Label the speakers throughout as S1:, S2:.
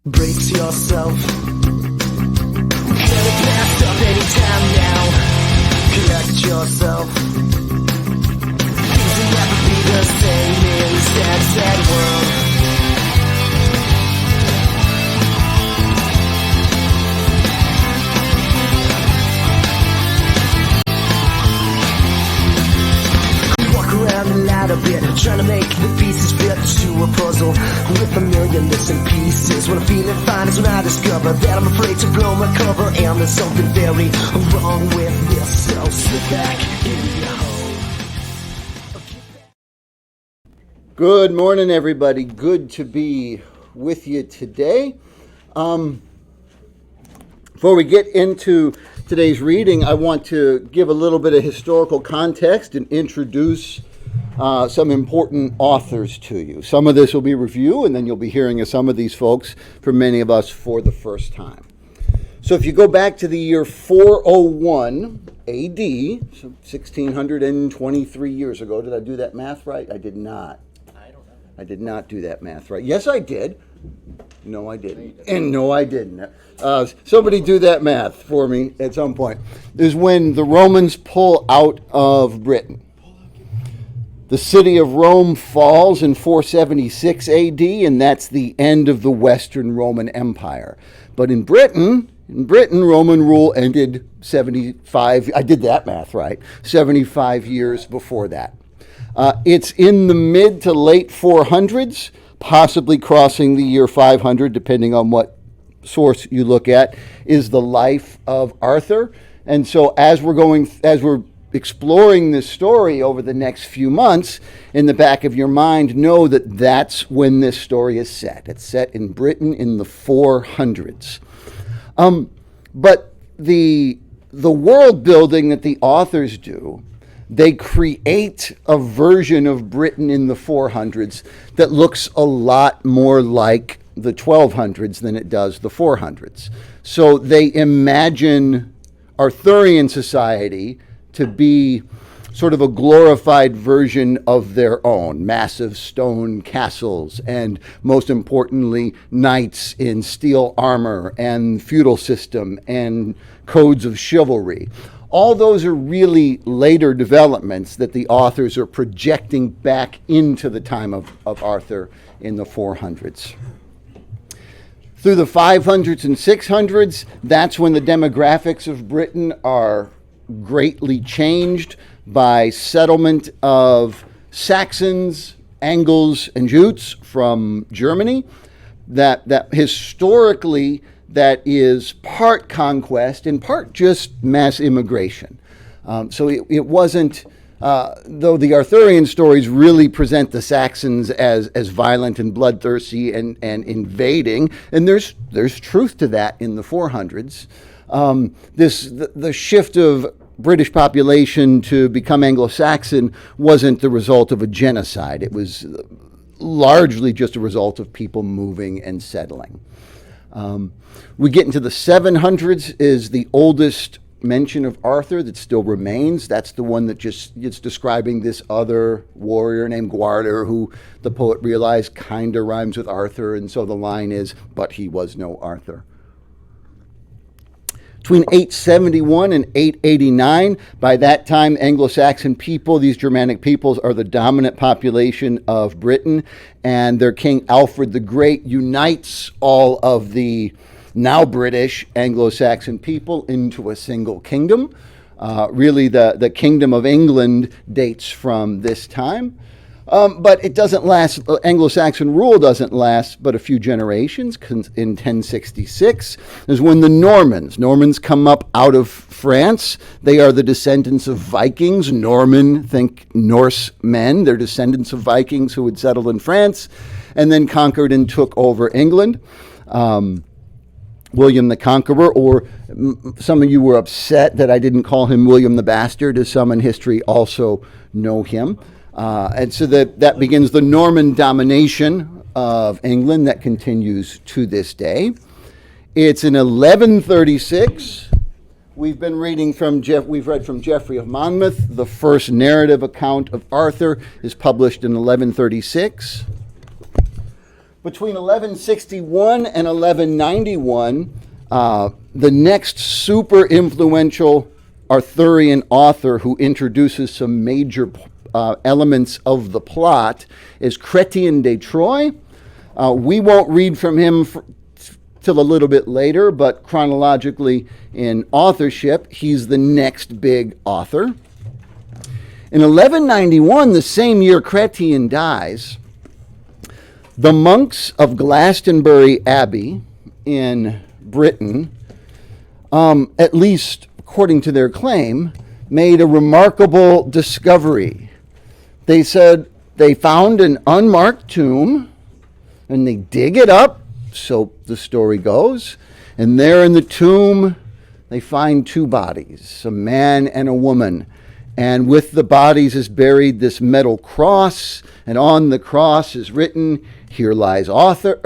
S1: Brace yourself. Get it passed up anytime now. Collect yourself. Things will never be the same in that sad world. Around a lot a bit, trying to make the pieces fit to a puzzle with a million missing pieces. When I'm feeling fine is when I discover that I'm afraid to blow my cover, and there's something very wrong with this. So sit back in your hole.
S2: Good morning, everybody. Good to be with you today. Before we get into today's reading, I want to give a little bit of historical context and introduce some important authors to you. Some of this will be review, and then you'll be hearing of some of these folks, for many of us, for the first time. So if you go back to the year 401 AD, so 1623 years ago, did I do that math right? I did not. I did not do that math right. Yes, I did. No, I didn't. And no, I didn't. Somebody do that math for me at some point. Is when the Romans pull out of Britain. The city of Rome falls in 476 AD, and that's the end of the Western Roman Empire. But in Britain, Roman rule ended 75, I did that math right, 75 years before that. It's in the mid to late 400s, possibly crossing the year 500, depending on what source you look at, is the life of Arthur. And so as we're exploring this story over the next few months, in the back of your mind, know that that's when this story is set. It's set in Britain in the 400s. But the world building that the authors do, they create a version of Britain in the 400s that looks a lot more like the 1200s than it does the 400s. So they imagine Arthurian society to be sort of a glorified version of their own, massive stone castles, and most importantly, knights in steel armor and feudal system and codes of chivalry. All those are really later developments that the authors are projecting back into the time of Arthur in the 400s. Through the 500s and 600s, that's when the demographics of Britain are greatly changed by settlement of Saxons, Angles, and Jutes from Germany. That historically, that is part conquest and part just mass immigration. So it wasn't, though the Arthurian stories really present the Saxons as violent and bloodthirsty and invading, and there's truth to that in the 400s. The shift of British population to become Anglo-Saxon wasn't the result of a genocide. It was largely just a result of people moving and settling. We get into the 700s is the oldest mention of Arthur that still remains. That's the one that it's describing this other warrior named Gwarder, who the poet realized kind of rhymes with Arthur, and so the line is, but he was no Arthur. Between 871 and 889, by that time, Anglo-Saxon people, these Germanic peoples, are the dominant population of Britain, and their king Alfred the Great unites all of the now British Anglo-Saxon people into a single kingdom. Really, the Kingdom of England dates from this time. But it doesn't last, Anglo-Saxon rule doesn't last but a few generations. In 1066 is when the Normans come up out of France. They are the descendants of Vikings. Norman, think Norse men. They're descendants of Vikings who had settled in France and then conquered and took over England. William the Conqueror, or some of you were upset that I didn't call him William the Bastard, as some in history also know him. And so that begins the Norman domination of England that continues to this day. It's in 1136. We've read from Geoffrey of Monmouth. The first narrative account of Arthur is published in 1136. Between 1161 and 1191, the next super influential Arthurian author who introduces some major elements of the plot is Chrétien de Troyes. We won't read from him till a little bit later, but chronologically in authorship, he's the next big author. In 1191, the same year Chrétien dies, the monks of Glastonbury Abbey in Britain, at least according to their claim, made a remarkable discovery. They said they found an unmarked tomb, and they dig it up, so the story goes, and there in the tomb they find two bodies, a man and a woman. And with the bodies is buried this metal cross, and on the cross is written, here lies Arthur,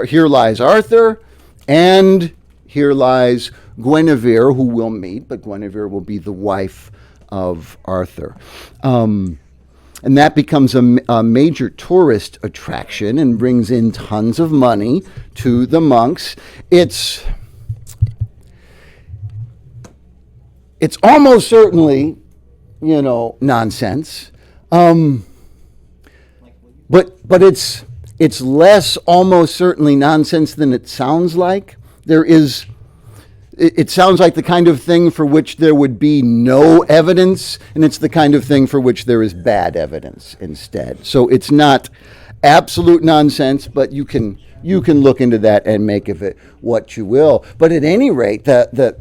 S2: and here lies Guinevere, who we'll meet, but Guinevere will be the wife of Arthur. And that becomes a major tourist attraction and brings in tons of money to the monks. It's almost certainly, nonsense. But it's less almost certainly nonsense than it sounds like. It sounds like the kind of thing for which there would be no evidence, and it's the kind of thing for which there is bad evidence instead. So it's not absolute nonsense, but you can look into that and make of it what you will. But at any rate, the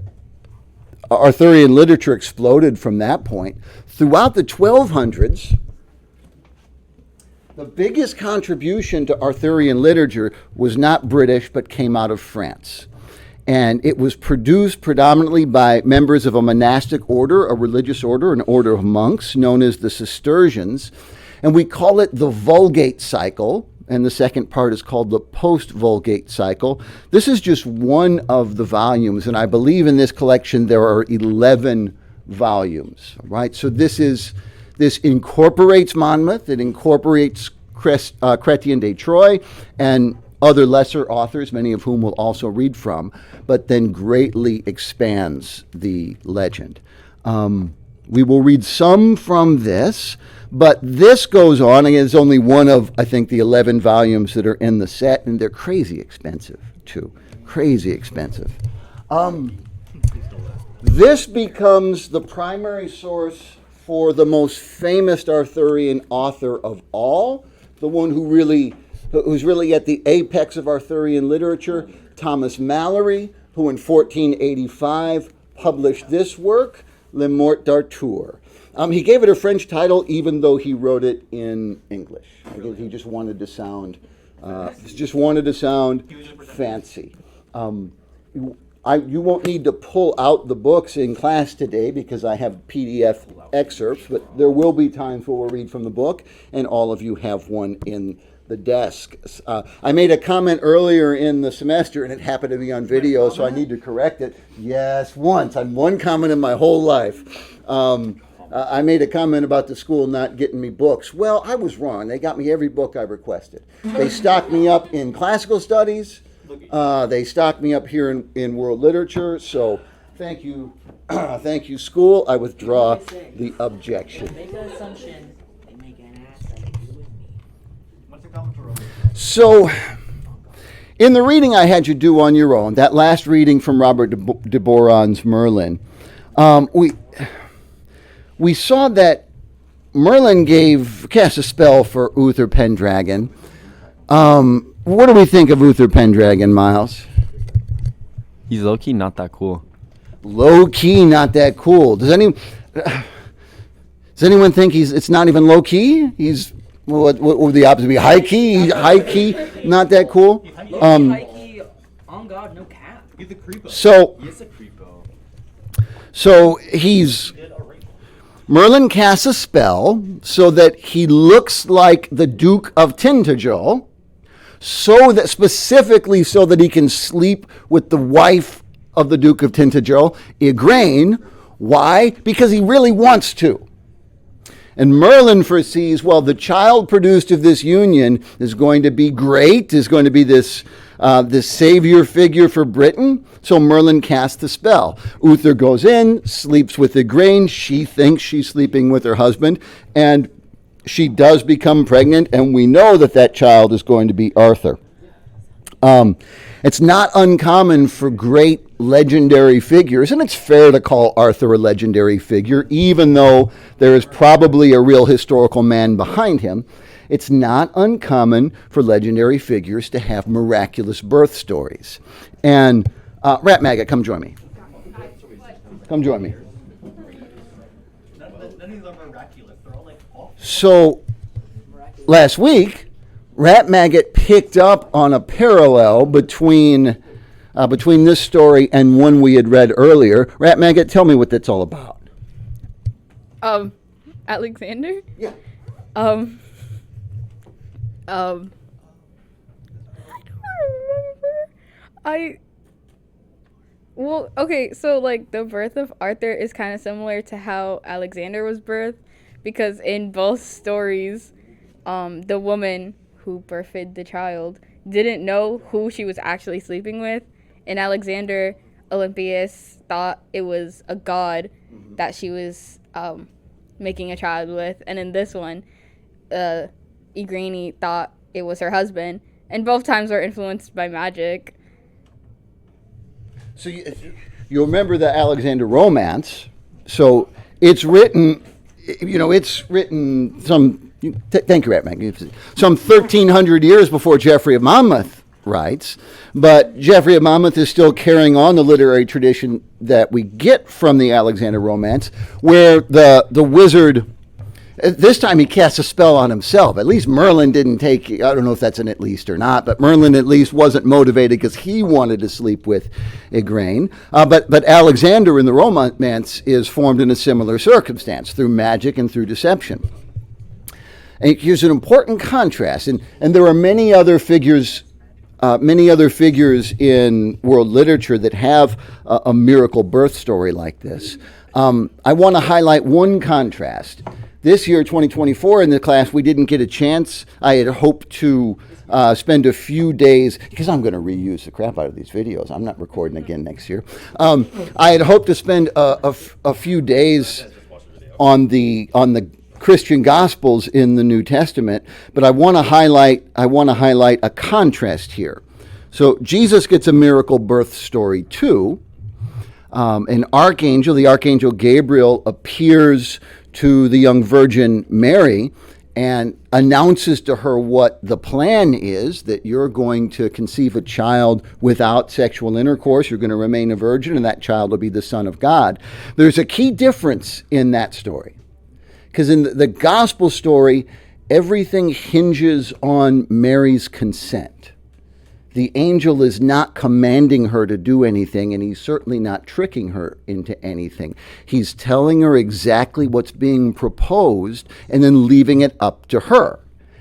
S2: Arthurian literature exploded from that point. Throughout the 1200s, the biggest contribution to Arthurian literature was not British, but came out of France. And it was produced predominantly by members of a monastic order, a religious order, an order of monks known as the Cistercians. And we call it the Vulgate cycle, and the second part is called the post-Vulgate cycle. This is just one of the volumes, and I believe in this collection there are 11 volumes, right? So this incorporates Monmouth, it incorporates Chrétien de Troyes, and other lesser authors, many of whom we'll also read from, but then greatly expands the legend. We will read some from this, but this goes on, and it's only one of, I think, the 11 volumes that are in the set, and they're crazy expensive, too. Crazy expensive. This becomes the primary source for the most famous Arthurian author of all, the one who's really at the apex of Arthurian literature, Thomas Malory, who in 1485 published this work, Le Morte d'Arthur. He gave it a French title, even though he wrote it in English. He just wanted to sound, fancy. You won't need to pull out the books in class today because I have PDF excerpts, but there will be times where we'll read from the book, and all of you have one in the desk. I made a comment earlier in the semester, and it happened to be on video, so I need to correct it. Yes, once. I'm one comment in my whole life. I made a comment about the school not getting me books. Well, I was wrong. They got me every book I requested. They stocked me up in classical studies. They stocked me up here in world literature. So thank you, thank you, school. I withdraw the objection.
S3: Make an assumption. They make an ass like you and me.
S4: What's the comment for
S2: So, in the reading I had you do on your own, that last reading from Robert de Boron's Merlin, we saw that Merlin cast a spell for Uther Pendragon. What do we think of Uther Pendragon, Miles?
S5: He's low-key not that cool.
S2: Low-key not that cool. Does anyone think it's not even low-key? What would the opposite be? High-key? High-key, not that cool?
S3: High-key, on God, no cap.
S4: He's a creepo.
S5: He's a creepo.
S2: So Merlin casts a spell so that he looks like the Duke of Tintagel, specifically so that he can sleep with the wife of the Duke of Tintagel, Igraine. Why? Because he really wants to. And Merlin foresees, well, the child produced of this union is going to be great, is going to be this savior figure for Britain. So Merlin casts the spell. Uther goes in, sleeps with Igraine. She thinks she's sleeping with her husband, and she does become pregnant, and we know that that child is going to be Arthur. It's not uncommon for great legendary figures, and it's fair to call Arthur a legendary figure, even though there is probably a real historical man behind him. It's not uncommon for legendary figures to have miraculous birth stories. And Rat Maggot, come join me. Come join me.
S4: None of these are miraculous. They're all like awful.
S2: So last week, Rat Maggot picked up on a parallel between this story and one we had read earlier. Rat Maggot, tell me what that's all about.
S6: Alexander?
S2: Yeah.
S6: I don't remember. Well, okay, so like the birth of Arthur is kind of similar to how Alexander was birthed, because in both stories, the woman who birthed the child didn't know who she was actually sleeping with. In Alexander, Olympias thought it was a god that she was making a child with, and in this one, Igraine thought it was her husband, and both times were influenced by magic.
S2: So you remember the Alexander romance. So it's written, thank you, Rat Magnet, some 1,300 years before Geoffrey of Monmouth writes. But Geoffrey of Monmouth is still carrying on the literary tradition that we get from the Alexander romance, where the wizard, this time he casts a spell on himself. At least Merlin didn't take, I don't know if that's an at least or not, but Merlin at least wasn't motivated because he wanted to sleep with Igraine. But Alexander in the romance is formed in a similar circumstance, through magic and through deception. And here's an important contrast, and there are many other figures in world literature that have a miracle birth story like this. I want to highlight one contrast. This year, 2024, in the class, we didn't get a chance. I had hoped to spend a few days, because I'm going to reuse the crap out of these videos. I'm not recording again next year. I had hoped to spend a few days on the Christian Gospels in the New Testament, but I want to highlight a contrast here. So Jesus gets a miracle birth story too. The archangel Gabriel, appears to the young virgin Mary and announces to her what the plan is, that you're going to conceive a child without sexual intercourse, you're going to remain a virgin, and that child will be the Son of God. There's a key difference in that story, because in the gospel story, everything hinges on Mary's consent. The angel is not commanding her to do anything, and he's certainly not tricking her into anything. He's telling her exactly what's being proposed and then leaving it up to her.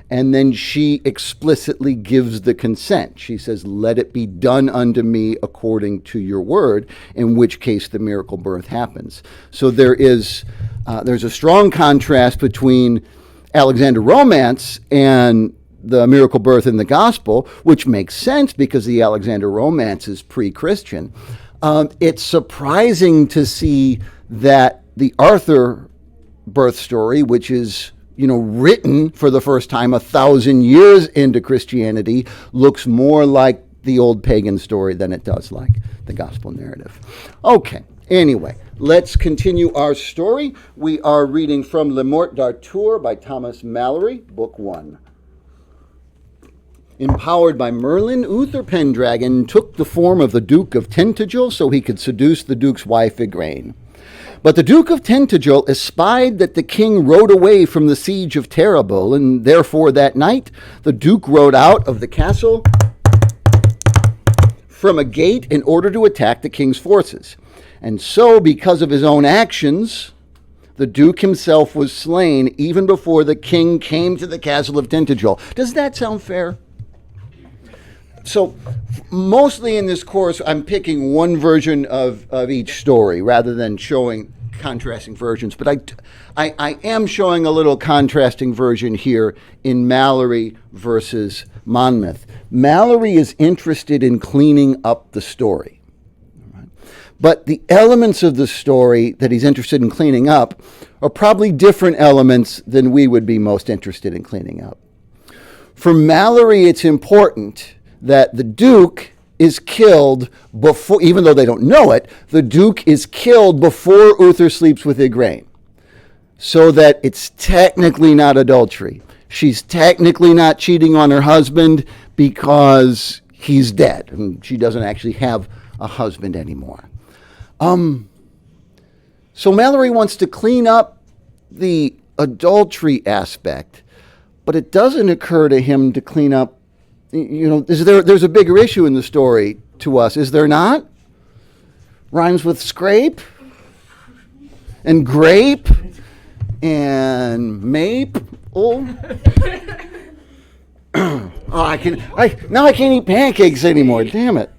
S2: And then she explicitly gives the consent. She says, "Let it be done unto me according to your word," in which case the miracle birth happens. So there's a strong contrast between Alexander romance and the miracle birth in the gospel, which makes sense because the Alexander romance is pre-Christian. It's surprising to see that the Arthur birth story, which is written for the first time 1,000 years into Christianity, looks more like the old pagan story than it does like the gospel narrative. Okay, anyway, let's continue our story. We are reading from Le Morte d'Arthur by Thomas Malory, Book 1. Empowered by Merlin, Uther Pendragon took the form of the Duke of Tintagel so he could seduce the Duke's wife Igraine. But the Duke of Tintagel espied that the king rode away from the siege of Terrible, and therefore that night the Duke rode out of the castle from a gate in order to attack the king's forces. And so, because of his own actions, the Duke himself was slain even before the king came to the castle of Tintagel. Does that sound fair? So mostly in this course, I'm picking one version of each story rather than showing contrasting versions, but I am showing a little contrasting version here in Mallory versus Monmouth. Mallory is interested in cleaning up the story. But the elements of the story that he's interested in cleaning up are probably different elements than we would be most interested in cleaning up. For Mallory, it's important that the Duke is killed before, even though they don't know it, the Duke is killed before Uther sleeps with Igraine, so that it's technically not adultery. She's technically not cheating on her husband because he's dead and she doesn't actually have a husband anymore. So Mallory wants to clean up the adultery aspect, but it doesn't occur to him to clean up, there's a bigger issue in the story to us, is there not? Rhymes with scrape and grape and mape. I can't eat pancakes anymore. Damn it.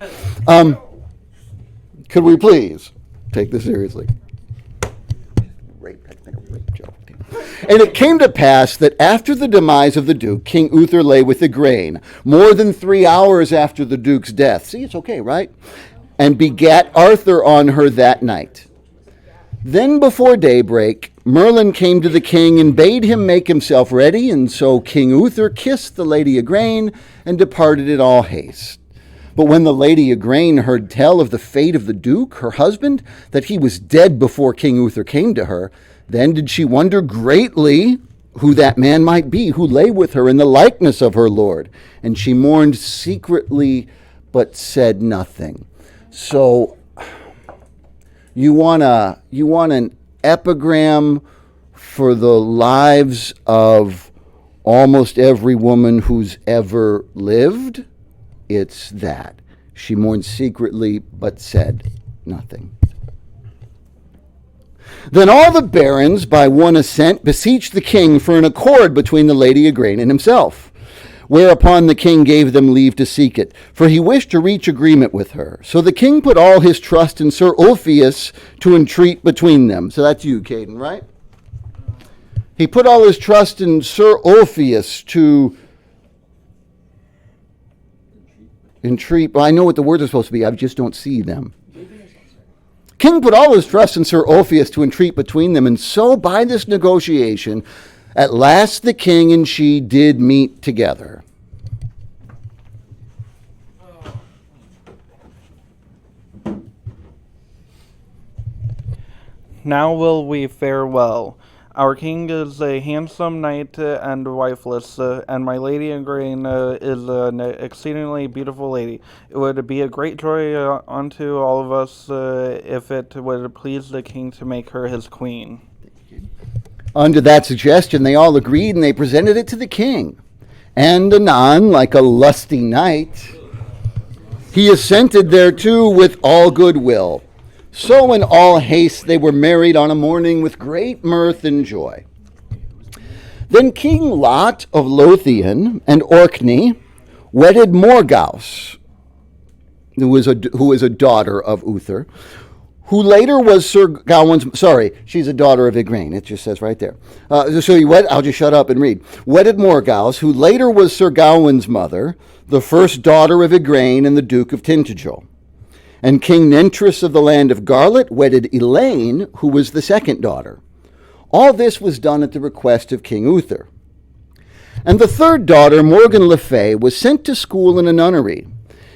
S2: Could we please take this seriously? Rape joke. And it came to pass that after the demise of the Duke, King Uther lay with Igraine, more than 3 hours after the Duke's death. See, it's okay, right? And begat Arthur on her that night. Then before daybreak, Merlin came to the king and bade him make himself ready, and so King Uther kissed the lady Igraine and departed in all haste. But when the lady Igraine heard tell of the fate of the Duke, her husband, that he was dead before King Uther came to her, then did she wonder greatly who that man might be who lay with her in the likeness of her lord. And she mourned secretly, but said nothing. So you want an epigram for the lives of almost every woman who's ever lived? It's that. She mourned secretly, but said nothing. Then all the barons, by one assent, beseeched the king for an accord between the lady Igraine and himself. Whereupon the king gave them leave to seek it, for he wished to reach agreement with her. So the king put all his trust in Sir Ulfius to entreat between them. So that's you, Caden, right? He put all his trust in Sir Ulfius to entreat. Well, I know what the words are supposed to be, I just don't see them. King put all his trust in Sir Ulfius to entreat between them, and so by this negotiation, at last the king and she did meet together.
S7: Now will we farewell. Our king is a handsome knight and wifeless, and my lady Igraine is an exceedingly beautiful lady. It would be a great joy unto all of us if it would please the king to make her his queen.
S2: Under that suggestion, they all agreed, and they presented it to the king. And anon, like a lusty knight, he assented thereto with all good will. So in all haste they were married on a morning with great mirth and joy. Then King Lot of Lothian and Orkney wedded Morgause, who is a daughter of Uther, who later was Sir Gawain's, she's a daughter of Igraine, it just says right there. I'll just shut up and read. Wedded Morgause, who later was Sir Gawain's mother, the first daughter of Igraine and the Duke of Tintagel. And King Nentres of the land of Garlot wedded Elaine, who was the second daughter. All this was done at the request of King Uther. And the third daughter, Morgan Le Fay, was sent to school in a nunnery.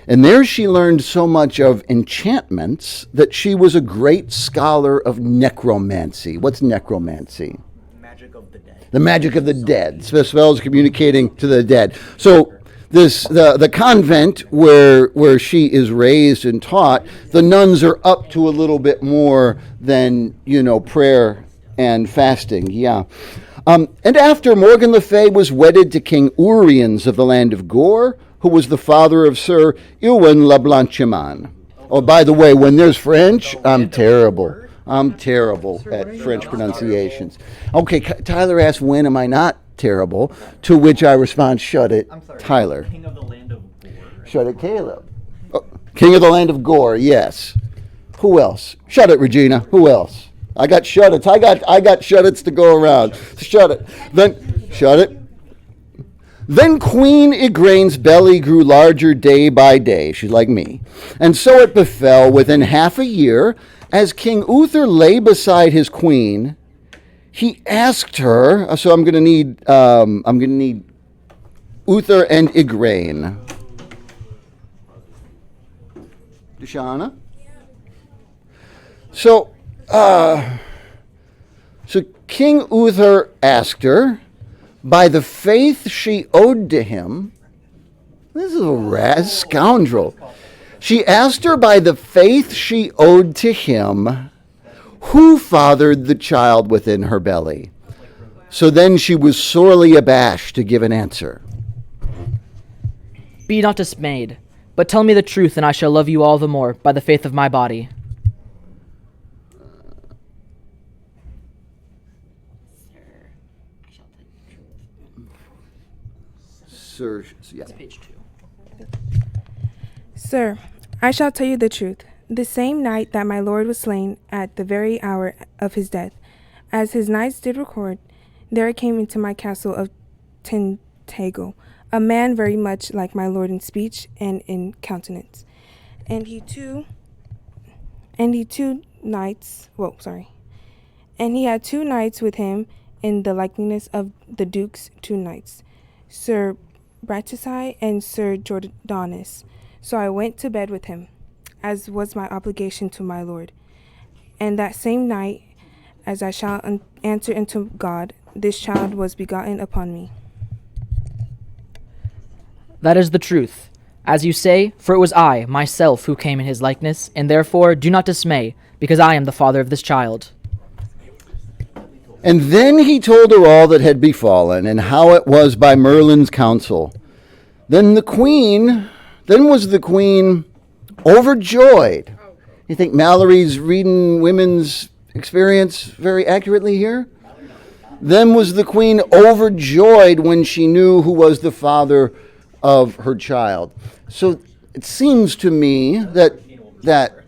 S2: And there she learned so much of enchantments that she was a great scholar of necromancy. What's necromancy?
S4: Magic of the dead.
S2: The magic of the dead. Spells communicating to the dead. So the convent where she is raised and taught, the nuns are up to a little bit more than, prayer and fasting. Yeah. And after Morgan Le Fay was wedded to King Uriens of the land of Gore, who was the father of Sir Ewan Le Blancheman. Oh, by the way, when there's French, I'm terrible. I'm terrible at French pronunciations. Okay, Tyler asked, when am I not terrible? To which I respond, shut it, Tyler.
S4: King of the land of Gore.
S2: Shut it, Caleb. Oh, King of the land of Gore, yes. Who else? Shut it, Regina. Who else? I got shut-its. I got shut-its to go around. Shut it. Shut it. Then Queen Igraine's belly grew larger day by day. She's like me. And so it befell within half a year, as King Uther lay beside his queen, he asked her. So I'm gonna need Uther and Igraine. Deshauna? So King Uther asked her, by the faith she owed to him. This is a scoundrel. She asked her by the faith she owed to him, who fathered the child within her belly. So then she was sorely abashed to give an answer.
S3: Be not dismayed, but tell me the truth, and I shall love you all the more by the faith of my body.
S2: Sir, yeah.
S3: Page 2.
S8: Sir, I shall tell you the truth. The same night that my lord was slain, at the very hour of his death, as his knights did record, there came into my castle of Tintagel a man very much like my lord in speech and in countenance. And he had two knights with him in the likeness of the duke's two knights, Sir Bratisai and Sir Jordanus. So I went to bed with him, as was my obligation to my lord. And that same night, as I shall answer unto God, this child was begotten upon me.
S3: That is the truth, as you say, for it was I, myself, who came in his likeness, and therefore do not dismay, because I am the father of this child.
S2: And then he told her all that had befallen, and how it was by Merlin's counsel. Then was the queen overjoyed. You think Mallory's reading women's experience very accurately here? Then was the queen overjoyed when she knew who was the father of her child. So it seems to me that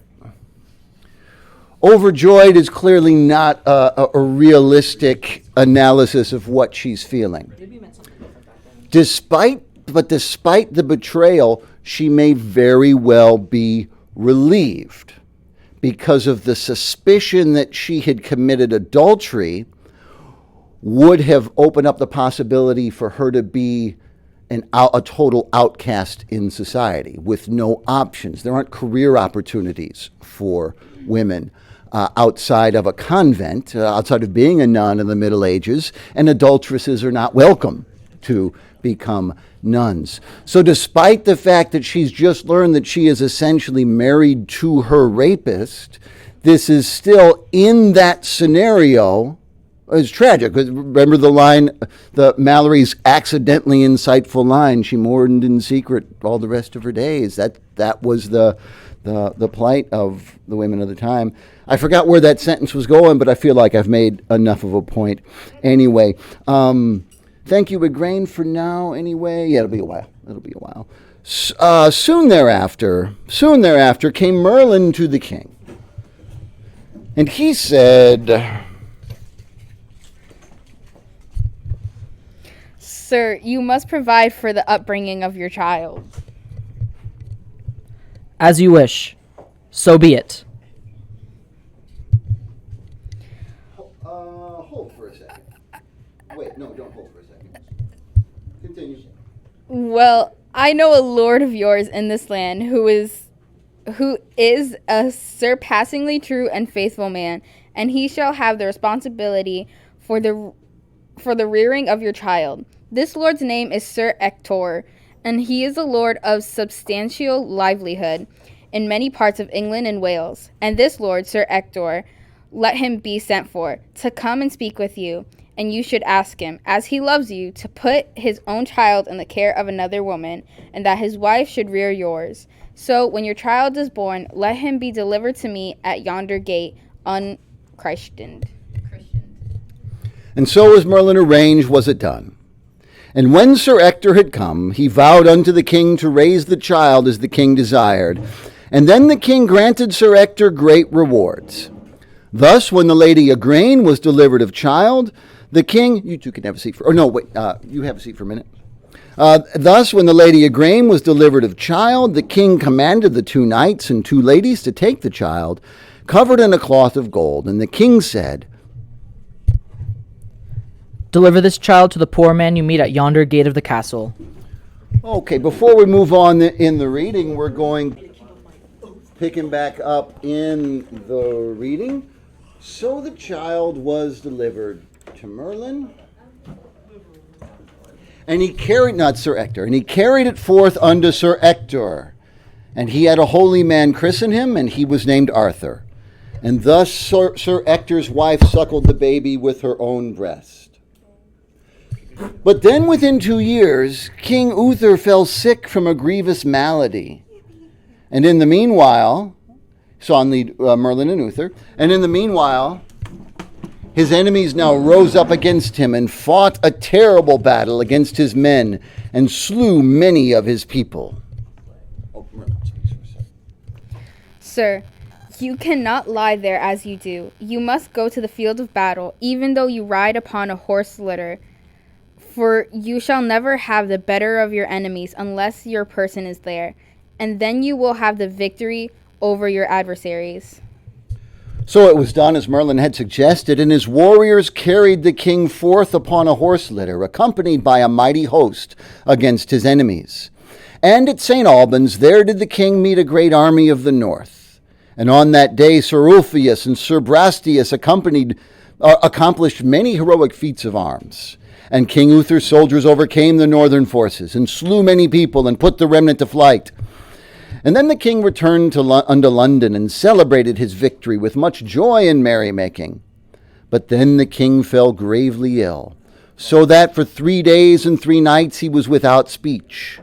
S2: overjoyed is clearly not a realistic analysis of what she's feeling. Despite the betrayal, she may very well be relieved because of the suspicion that she had committed adultery would have opened up the possibility for her to be a total outcast in society with no options. There aren't career opportunities for women outside of a convent, outside of being a nun in the Middle Ages, and adulteresses are not welcome to become nuns. So despite the fact that she's just learned that she is essentially married to her rapist, this is still, in that scenario, it's tragic. Remember the line, Mallory's accidentally insightful line, she mourned in secret all the rest of her days. That was the plight of the women of the time. I forgot where that sentence was going, but I feel like I've made enough of a point. Anyway, thank you, Igraine, for now. Anyway, yeah, it'll be a while. Soon thereafter came Merlin to the king, and he said,
S6: Sir, you must provide for the upbringing of your child.
S3: As you wish, so be it.
S2: Hold for a second. Wait, no, don't hold for a second. Continue.
S6: Well, I know a lord of yours in this land who is a surpassingly true and faithful man, and he shall have the responsibility for the rearing of your child. This lord's name is Sir Ector, and he is a lord of substantial livelihood in many parts of England and Wales. And this lord, Sir Ector, let him be sent for, to come and speak with you, and you should ask him, as he loves you, to put his own child in the care of another woman, and that his wife should rear yours. So when your child is born, let him be delivered to me at yonder gate, unchristened.
S2: And so as Merlin arranged, was it done. And when Sir Ector had come, he vowed unto the king to raise the child as the king desired. And then the king granted Sir Ector great rewards. Thus, when the lady Igraine was delivered of child, the king, you two can have a seat for, or no, wait, you have a seat for a minute. Thus, when the lady Igraine was delivered of child, the king commanded the 2 knights and 2 ladies to take the child, covered in a cloth of gold. And the king said,
S3: Deliver this child to the poor man you meet at yonder gate of the castle.
S2: Okay, before we move on in the reading, we're going picking back up in the reading. So the child was delivered to Merlin, and he carried, not Sir Ector, and he carried it forth unto Sir Ector. And he had a holy man christen him, and he was named Arthur. And thus Sir Ector's wife suckled the baby with her own breast. But then within 2 years, King Uther fell sick from a grievous malady. And in the meanwhile, so on lead Merlin and Uther, and in the meanwhile, his enemies now rose up against him and fought a terrible battle against his men and slew many of his people.
S6: Sir, you cannot lie there as you do. You must go to the field of battle, even though you ride upon a horse litter. For you shall never have the better of your enemies unless your person is there, and then you will have the victory over your adversaries.
S2: So it was done as Merlin had suggested, and his warriors carried the king forth upon a horse litter, accompanied by a mighty host against his enemies. And at St. Albans there did the king meet a great army of the north. And on that day Sir Ulfius and Sir Brastias accomplished many heroic feats of arms. And King Uther's soldiers overcame the northern forces, and slew many people, and put the remnant to flight. And then the king returned unto London, and celebrated his victory with much joy and merrymaking. But then the king fell gravely ill, so that for 3 days and 3 nights he was without speech.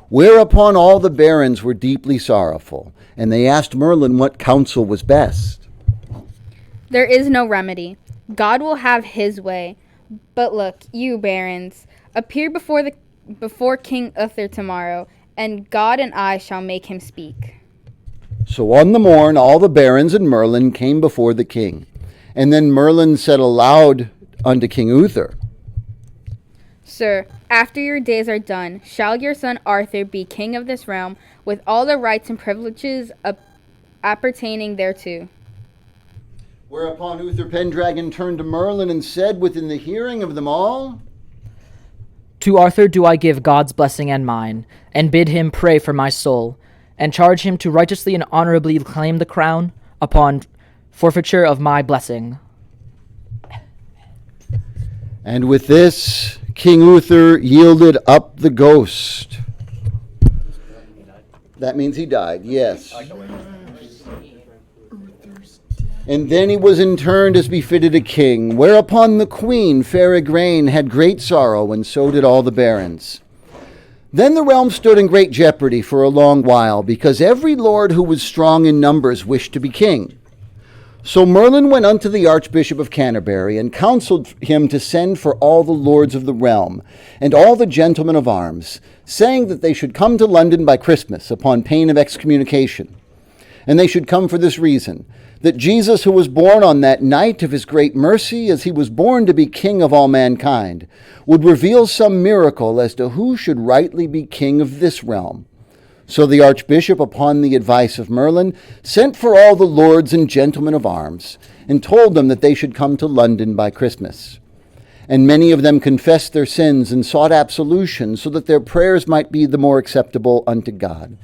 S2: Whereupon all the barons were deeply sorrowful, and they asked Merlin what counsel was best.
S6: There is no remedy. God will have his way. But look, you barons, appear before King Uther tomorrow, and God and I shall make him speak.
S2: So on the morn all the barons and Merlin came before the king. And then Merlin said aloud unto King Uther,
S6: Sir, after your days are done, shall your son Arthur be king of this realm, with all the rights and privileges appertaining thereto.
S2: Whereupon Uther Pendragon turned to Merlin and said within the hearing of them all,
S3: To Arthur do I give God's blessing and mine, and bid him pray for my soul, and charge him to righteously and honorably claim the crown upon forfeiture of my blessing.
S2: And with this, King Uther yielded up the ghost. That means he died, yes. And then he was interned as befitted a king, whereupon the queen, fair Igraine, had great sorrow, and so did all the barons. Then the realm stood in great jeopardy for a long while, because every lord who was strong in numbers wished to be king. So Merlin went unto the Archbishop of Canterbury, and counselled him to send for all the lords of the realm, and all the gentlemen of arms, saying that they should come to London by Christmas, upon pain of excommunication. And they should come for this reason, that Jesus, who was born on that night of his great mercy, as he was born to be king of all mankind, would reveal some miracle as to who should rightly be king of this realm. So the archbishop, upon the advice of Merlin, sent for all the lords and gentlemen of arms, and told them that they should come to London by Christmas. And many of them confessed their sins and sought absolution, so that their prayers might be the more acceptable unto God.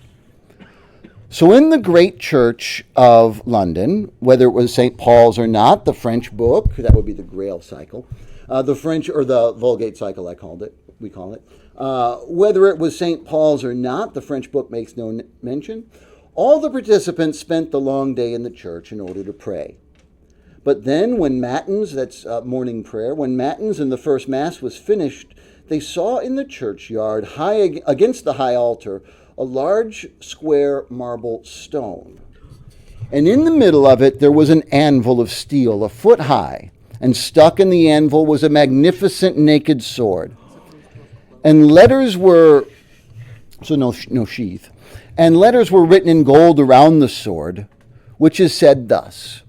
S2: So in the great church of London, whether it was St. Paul's or not, the French book, that would be the Grail cycle, the French, or the Vulgate cycle, we call it, whether it was St. Paul's or not, the French book makes no mention, all the participants spent the long day in the church in order to pray. But then when matins, that's morning prayer, when matins and the first mass was finished, they saw in the churchyard, high against the high altar, a large square marble stone. And in the middle of it there was an anvil of steel, a foot high, and stuck in the anvil was a magnificent naked sword. And letters were, so no sheath, and letters were written in gold around the sword, which is said thus,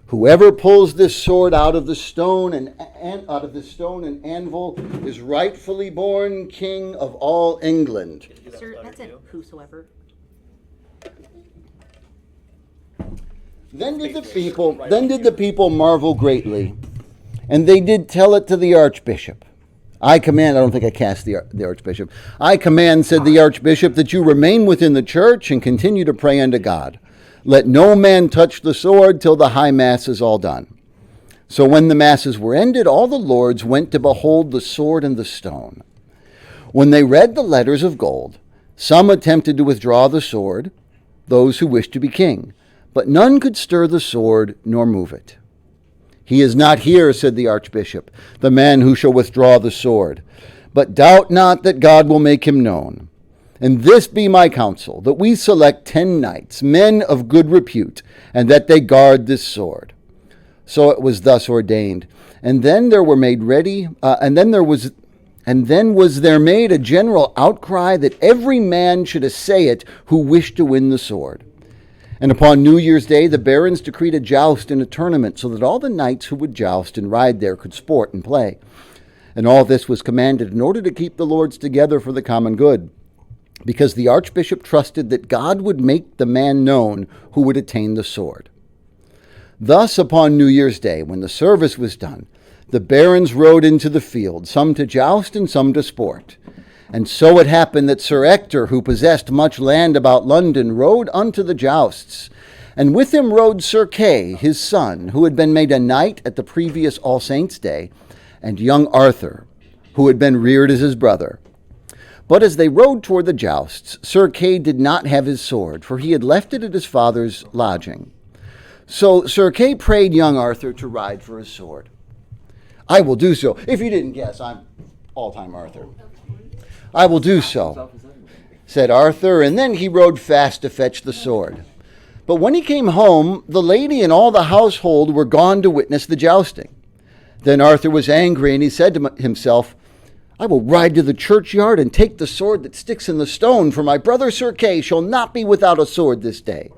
S2: Whoever pulls this sword out of the stone and anvil is rightfully born king of all England.
S3: Sir, that's it. Whosoever.
S2: Then did the people marvel greatly, and they did tell it to the archbishop. I don't think I cast the archbishop. I command, said the archbishop, that you remain within the church and continue to pray unto God. Let no man touch the sword till the high mass is all done. So when the masses were ended, all the lords went to behold the sword and the stone. When they read the letters of gold, some attempted to withdraw the sword, those who wished to be king, but none could stir the sword nor move it. He is not here, said the archbishop, the man who shall withdraw the sword. But doubt not that God will make him known. And this be my counsel, that we select 10 knights, men of good repute, and that they guard this sword. So it was thus ordained. And then was there made a general outcry that every man should essay it who wished to win the sword. And upon New Year's Day, the barons decreed a joust and a tournament, so that all the knights who would joust and ride there could sport and play. And all this was commanded in order to keep the lords together for the common good, because the archbishop trusted that God would make the man known who would attain the sword. Thus, upon New Year's Day, when the service was done, the barons rode into the field, some to joust and some to sport. And so it happened that Sir Ector, who possessed much land about London, rode unto the jousts. And with him rode Sir Kay, his son, who had been made a knight at the previous All Saints' Day, and young Arthur, who had been reared as his brother. But as they rode toward the jousts, Sir Kay did not have his sword, for he had left it at his father's lodging. So Sir Kay prayed young Arthur to ride for his sword. I will do so. If you didn't guess, I'm all-time Arthur. I will do so, said Arthur, and then he rode fast to fetch the sword. But when he came home, the lady and all the household were gone to witness the jousting. Then Arthur was angry, and he said to himself, I will ride to the churchyard and take the sword that sticks in the stone, for my brother Sir Kay shall not be without a sword this day.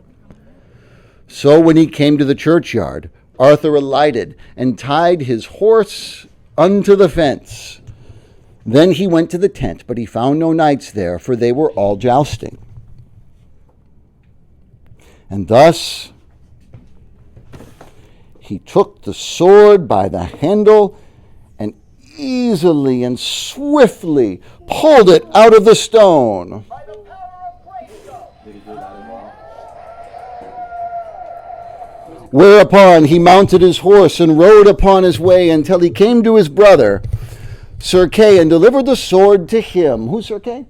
S2: So when he came to the churchyard, Arthur alighted and tied his horse unto the fence. Then he went to the tent, but he found no knights there, for they were all jousting. And thus he took the sword by the handle and easily and swiftly pulled it out of the stone. Whereupon he mounted his horse and rode upon his way until he came to his brother, Sir Kay, and delivered the sword to him. Who's Sir Kay?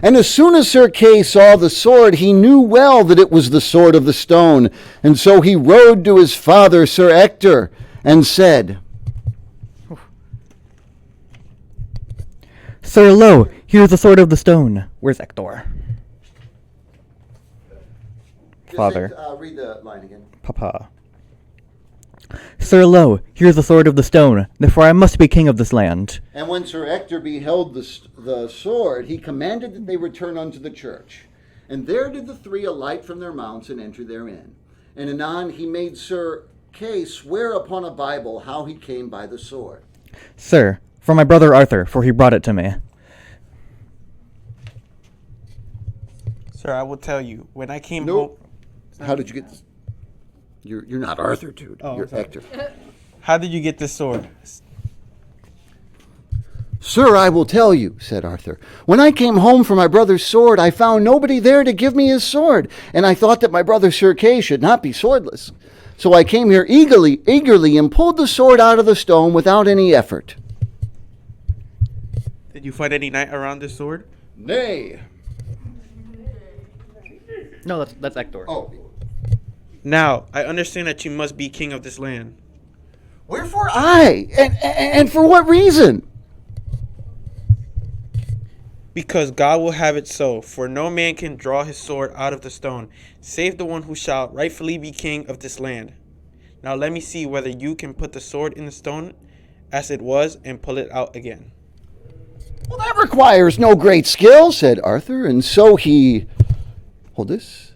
S2: And as soon as Sir Kay saw the sword, he knew well that it was the sword of the stone. And so he rode to his father, Sir Ector, and said,
S3: Sir, lo, here's the sword of the stone. Where's Ector? Father.
S2: Read the line again.
S3: Papa. Sir, lo, here's the sword of the stone. Therefore I must be king of this land.
S2: And when Sir Ector beheld the sword, he commanded that they return unto the church. And there did the three alight from their mounts and enter therein. And anon he made Sir Kay swear upon a Bible how he came by the sword.
S3: Sir, for my brother Arthur, for he brought it to me.
S7: Sir, I will tell you, when I came
S2: Nope.
S7: home...
S2: How did you get this? You're not Arthur, dude.
S7: Oh,
S2: You're
S7: sorry.
S2: Ector.
S7: How did you get this sword?
S2: Sir, I will tell you, said Arthur. When I came home for my brother's sword, I found nobody there to give me his sword, and I thought that my brother Sir Kay should not be swordless. So I came here eagerly, and pulled the sword out of the stone without any effort.
S7: Did you find any knight around this sword?
S2: Nay.
S3: No, that's Ector.
S2: Oh.
S7: Now, I understand that you must be king of this land.
S2: Wherefore I? And for what reason?
S7: Because God will have it so, for no man can draw his sword out of the stone, save the one who shall rightfully be king of this land. Now let me see whether you can put the sword in the stone as it was and pull it out again.
S2: Well, that requires no great skill, said Arthur, and so he Hold this.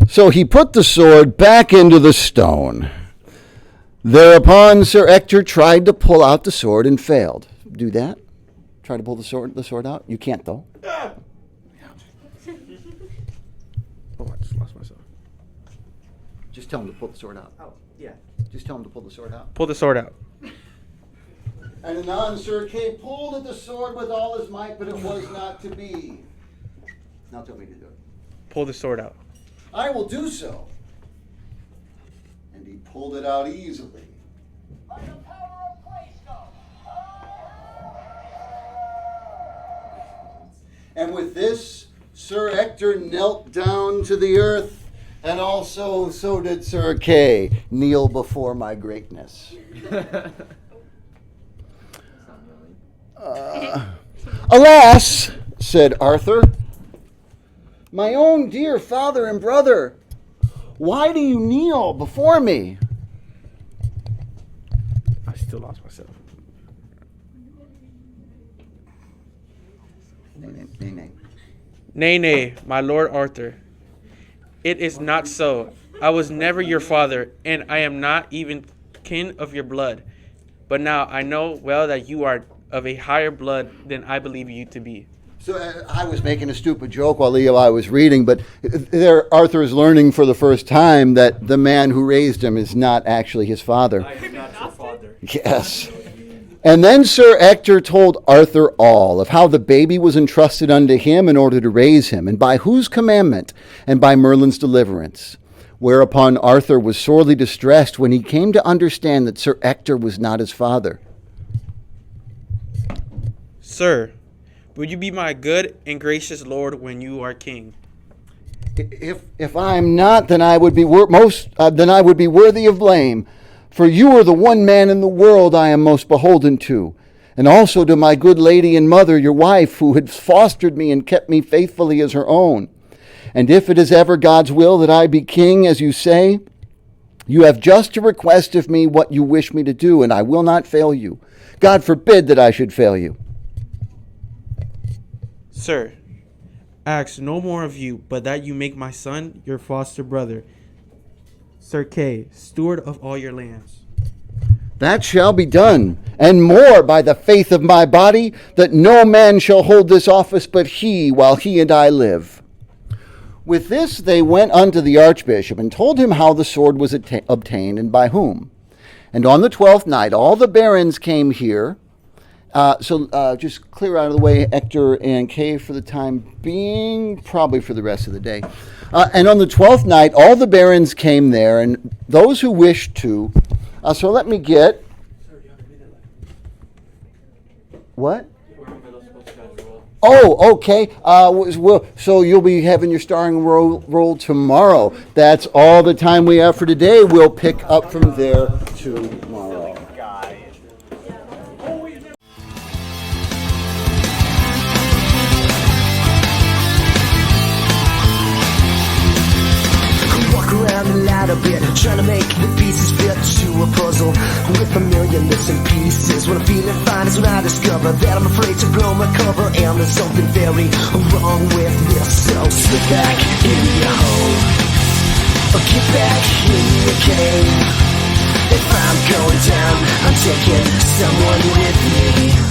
S2: So he put the sword back into the stone. Thereupon Sir Ector tried to pull out the sword and failed. Do that. Try to pull the sword out. You can't, though.
S7: Oh, I just lost myself.
S2: Just tell him to pull the sword out.
S4: Oh, yeah.
S2: Just tell him to pull the sword out.
S7: Pull the sword out.
S2: And anon Sir Kay pulled at the sword with all his might, but it was not to be. Now tell me to do it.
S7: Pull the sword out.
S2: I will do so. And he pulled it out easily.
S1: By the power of Grayskull.
S2: And with this, Sir Ector knelt down to the earth, and also so did Sir Kay kneel before my greatness. Alas, said Arthur, my own dear father and brother, why do you kneel before me?
S7: I still lost myself. Nay, nay, my lord Arthur. It is not so. I was never your father, and I am not even kin of your blood. But now I know well that you are of a higher blood than I believe you to be.
S2: So I was making a stupid joke while Levi was reading, but there Arthur is learning for the first time that the man who raised him is not actually his father.
S4: I am not your father.
S2: Yes. And then Sir Ector told Arthur all of how the baby was entrusted unto him in order to raise him, and by whose commandment, and by Merlin's deliverance. Whereupon Arthur was sorely distressed when he came to understand that Sir Ector was not his father.
S7: Sir, will you be my good and gracious lord when you are king?
S2: If I'm not, then I would be worthy of blame. For you are the one man in the world I am most beholden to, and also to my good lady and mother, your wife, who had fostered me and kept me faithfully as her own. And if it is ever God's will that I be king, as you say, you have just to request of me what you wish me to do, and I will not fail you. God forbid that I should fail you.
S7: Sir, I ask no more of you, but that you make my son your foster brother, Sir Kay, steward of all your lands.
S2: That shall be done, and more by the faith of my body, that no man shall hold this office but he, while he and I live. With this they went unto the archbishop, and told him how the sword was obtained, and by whom. And on the 12th night all the barons came here. So just clear out of the way Ector and Kay for the time being, probably for the rest of the day. And on the 12th night, all the barons came there, and those who wished to. So let me get. What? Oh, okay. So you'll be having your starring role tomorrow. That's all the time we have for today. We'll pick up from there tomorrow.
S1: Around the light a bit, trying to make the pieces fit to a puzzle with a million missing pieces. When I'm feeling fine is when I discover that I'm afraid to blow my cover, and there's something very wrong with this. So slip back in your hole, or get back in your cave. If I'm going down, I'm taking someone with me.